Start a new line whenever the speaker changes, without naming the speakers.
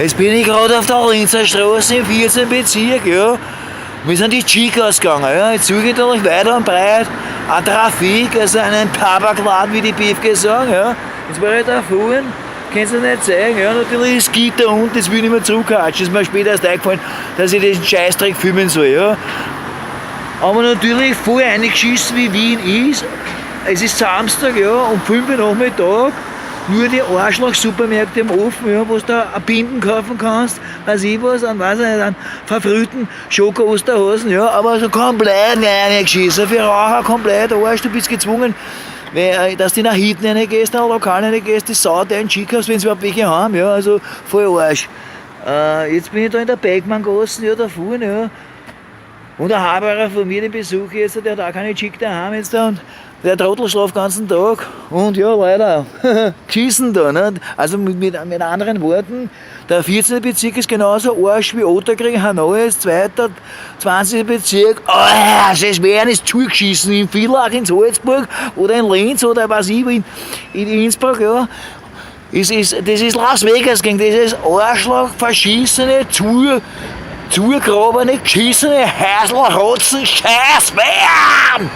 Jetzt bin ich gerade auf der Linzer Straße im 14. Bezirk, ja. Wir sind die Chicas gegangen, ja. Jetzt suche ich natürlich weiter und breit eine Trafik, also einen Tabakladen, wie die Piefke sagen, ja. Jetzt war ich da vorhin, kannst du nicht zeigen, ja. Natürlich ist Gitter und das will ich nicht mehr zurückhatschen. Das ist mir später erst eingefallen, dass ich diesen Scheißdreck filmen soll, ja. Aber natürlich voll eingeschissen, wie Wien ist. Es ist Samstag, ja, um 5 Uhr Nachmittag. Nur die Arschloch-Supermärkte im Ofen, ja, wo du da ein Binden kaufen kannst, weiß ich was, an verfrühten Schoko-Osterhasen, ja, aber so komplett reingeschissen. Für Raucher komplett Arsch, du bist gezwungen, dass du in ein Hitten reingehst, in ein Lokal reingehst, die Sau deinen Chicas, wenn sie überhaupt welche haben, ja, also voll Arsch. Jetzt bin ich da in der Beckmann-Gasse, ja, da vorne, ja. Und ein Haberer von mir, den besuche ich jetzt, der hat auch keine Chick daheim jetzt da. Und der Trottel schläft den ganzen Tag. Und ja, leider, geschissen da. Ne? Also mit anderen Worten, der 14. Bezirk ist genauso Arsch wie Otterkring, Hanoi ist 20. Bezirk. Es wären es zugeschissen in Villach, in Salzburg oder in Linz oder was ich, in Innsbruck, ja. Das ist Las Vegas gegen dieses Arschloch, verschissene, zugrabene, geschissene Häsler, Rotzen, Scheißbären!